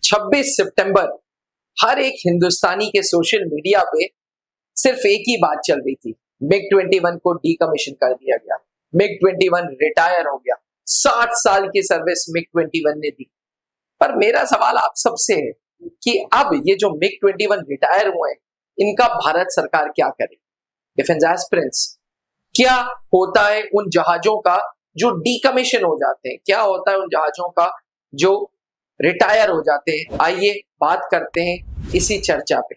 26 सितंबर हर एक हिंदुस्तानी के social media पे सिर्फ एक ही बात चल रही थी। मिग 21 को डीकमीशन कर दिया गया, मिग 21 रिटायर हो गया, 60 साल की सर्विस मिग 21 ने दी। पर मेरा सवाल आप सबसे है कि अब ये जो मिग 21 रिटायर हुए हैं, इनका भारत सरकार क्या करे? डिफेंस एस्पिरेंट्स, क्या होता है उन जहाजों का जो डीकमीशन हो जाते हैं, क्या होता है उन जहाजों का जो रिटायर हो जाते हैं? आइए बात करते हैं इसी चर्चा पे।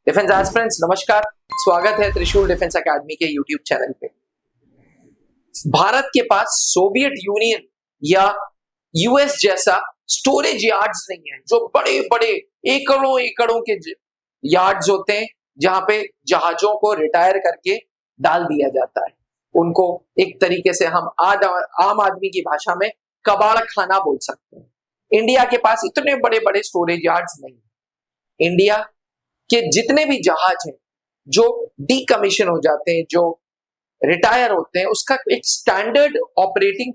डिफेंस एस्पिरेंट्स नमस्कार, स्वागत है त्रिशूल डिफेंस एकेडमी के यूट्यूब चैनल पे। भारत के पास सोवियत यूनियन या यूएस जैसा स्टोरेज यार्ड्स नहीं है, जो बड़े बड़े एकड़ों एकड़ों के यार्ड्स होते हैं जहां पे जहाजों को रिटायर करके डाल दिया जाता है। उनको एक तरीके से हम आम आदमी की भाषा में कबाड़ खाना बोल सकते हैं। इंडिया के पास इतने बड़े बड़े स्टोरेज यार्ड्स नहीं है। इंडिया के जितने भी जहाज हैं जो डीकमीशन हो जाते हैं, जो रिटायर होते हैं, उसका एक स्टैंडर्ड ऑपरेटिंग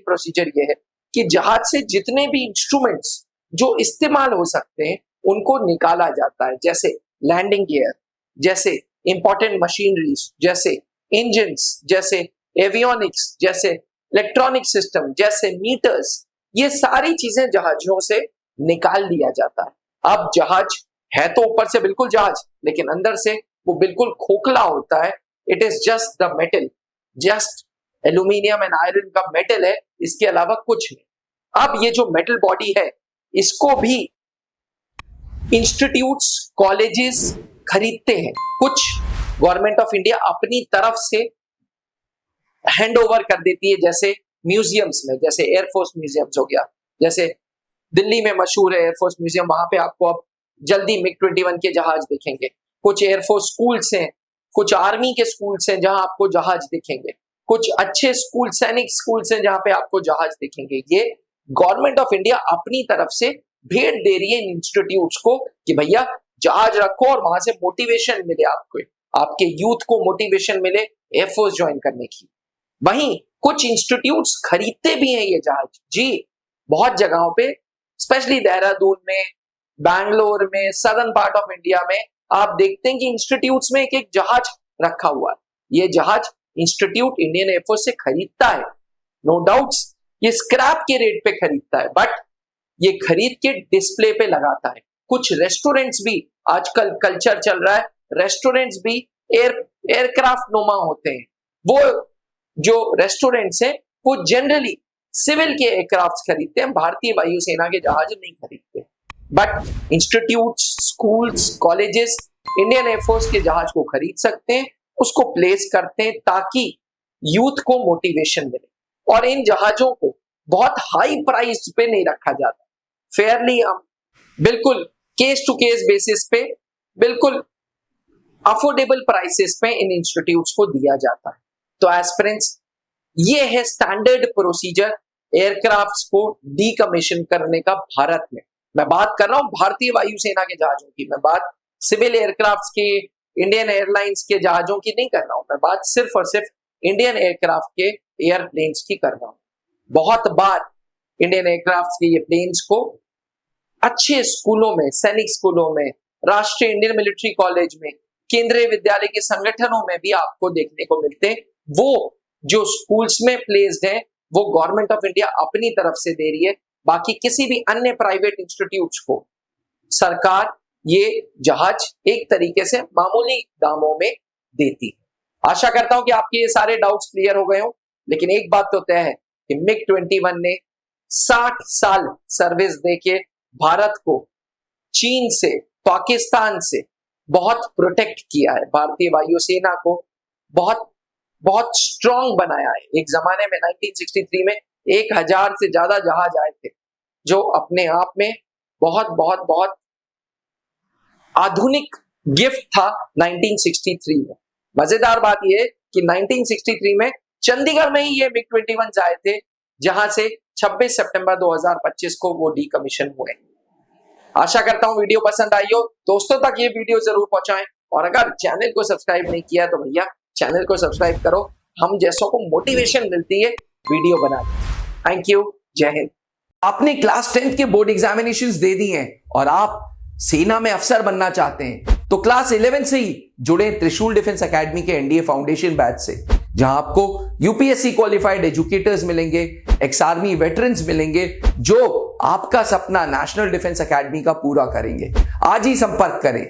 प्रोसीजर ये है कि जहाज से जितने भी इंस्ट्रूमेंट्स जो इस्तेमाल हो सकते हैं उनको निकाला जाता है, जैसे लैंडिंग गियर, जैसे इंपॉर्टेंट मशीनरीज, जैसे इंजन्स, जैसे एवियोनिक्स, जैसे इलेक्ट्रॉनिक सिस्टम, जैसे मीटर्स, ये सारी चीजें जहाजों से निकाल दिया जाता है। अब जहाज है तो ऊपर से बिल्कुल जहाज, लेकिन अंदर से वो बिल्कुल खोखला होता है। It is just the metal, just aluminium and iron का मेटल है, इसके अलावा कुछ नहीं। अब ये जो मेटल बॉडी है, इसको भी इंस्टीट्यूट्स, कॉलेजेस खरीदते हैं। कुछ गवर्नमेंट ऑफ इंडिया अपनी तरफ से हैंड ओवर कर देती है, जैसे म्यूजियम्स में, जैसे एयरफोर्स म्यूजियम्स हो गया, जैसे दिल्ली में मशहूर है एयरफोर्स म्यूजियम, वहां पे आपको अब जल्दी मिग 21 के जहाज दिखेंगे। कुछ एयरफोर्स स्कूल्स हैं, कुछ आर्मी के स्कूल्स हैं जहां आपको जहाज दिखेंगे, कुछ अच्छे स्कूल, सैनिक स्कूल्स हैं जहां पे आपको जहाज दिखेंगे। ये गवर्नमेंट ऑफ इंडिया अपनी तरफ से भेंट दे रही है इन इंस्टीट्यूट्स को कि भैया जहाज रखो और वहां से मोटिवेशन मिले, आपको, आपके यूथ को मोटिवेशन मिले एयरफोर्स ज्वाइन करने की। वहीं कुछ इंस्टीट्यूट्स खरीदते भी हैं ये जहाज जी, बहुत जगहों पे, स्पेशली देहरादून में, बैंगलोर में, सदर्न पार्ट ऑफ इंडिया में आप देखते हैं कि इंस्टीट्यूट्स में एक एक जहाज रखा हुआ है। ये जहाज इंस्टीट्यूट इंडियन एयरफोर्स से खरीदता है, नो डाउट्स ये स्क्रैप के रेट पे खरीदता है, बट ये खरीद के डिस्प्ले पे लगाता है। कुछ रेस्टोरेंट्स भी, आजकल कल्चर चल रहा है, रेस्टोरेंट्स भी एयरक्राफ्ट नुमा होते हैं। वो जो रेस्टोरेंट्स हैं वो जनरली सिविल के एयरक्राफ्ट खरीदते हैं, भारतीय वायुसेना के जहाज नहीं खरीदते। But institutes, schools, colleges Indian air force के जहाज को खरीद सकते हैं, उसको प्लेस करते हैं ताकि यूथ को मोटिवेशन मिले। और इन जहाजों को बहुत हाई प्राइस पे नहीं रखा जाता, फेयरली, हम बिल्कुल केस टू केस बेसिस पे, बिल्कुल अफोर्डेबल प्राइसेस पे इन इंस्टीट्यूट्स को दिया जाता है। तो एस्पिरेंट्स, ये है स्टैंडर्ड प्रोसीजर एयरक्राफ्ट्स को डीकमीशन करने का भारत में। मैं बात कर रहा हूं भारतीय वायुसेना के जहाजों की, मैं बात सिविल एयरक्राफ्ट्स की, इंडियन एयरलाइंस के जहाजों की नहीं कर रहा हूं, मैं बात सिर्फ और सिर्फ इंडियन एयरक्राफ्ट के एयरप्लेन्स की कर रहा हूं। बहुत बार इंडियन एयरक्राफ्ट के ये प्लेन्स को अच्छे स्कूलों में, सैनिक स्कूलों में, राष्ट्रीय इंडियन मिलिट्री कॉलेज में, केंद्रीय विद्यालय के संगठनों में भी आपको देखने को मिलते हैं। वो जो स्कूल्स में प्लेस्ड है वो गवर्नमेंट ऑफ इंडिया अपनी तरफ से दे रही है, बाकी किसी भी अन्य प्राइवेट इंस्टीट्यूट्स को सरकार ये जहाज एक तरीके से मामूली दामों में देती है। आशा करता हूं कि आपके ये सारे डाउट्स क्लियर हो गए हो, लेकिन एक बात तो तय है कि मिग 21 ने 60 साल सर्विस देके भारत को चीन से, पाकिस्तान से बहुत प्रोटेक्ट किया है, भारतीय वायुसेना को बहुत बहुत स्ट्रांग बनाया है। एक जमाने में 1963 में 1000 से ज्यादा जहाज आए थे, जो अपने आप में बहुत बहुत बहुत आधुनिक गिफ्ट था 1963 में। मजेदार बात यह कि 1963 में चंडीगढ़ में ही ये मिग 21 आए थे, जहां से 26 सितंबर 2025 को वो डीकमीशन हुए। आशा करता हूं वीडियो पसंद आई हो, दोस्तों तक ये वीडियो जरूर पहुंचाएं, और अगर चैनल को सब्सक्राइब नहीं किया तो भैया चैनल को सब्सक्राइब करो, हम जैसों को मोटिवेशन मिलती है वीडियो बनाने। थैंक यू, जय हिंद। आपने क्लास 10th के बोर्ड एग्जामिनेशंस दे दिए हैं और आप सेना में अफसर बनना चाहते हैं तो क्लास 11 से ही जुड़े त्रिशूल डिफेंस एकेडमी के एनडीए फाउंडेशन बैच से, जहां आपको यूपीएससी क्वालिफाइड एजुकेटर्स मिलेंगे, एक्स आर्मी वेटरन्स मिलेंगे जो आपका सपना नेशनल डिफेंस एकेडमी का पूरा करेंगे। आज ही संपर्क करें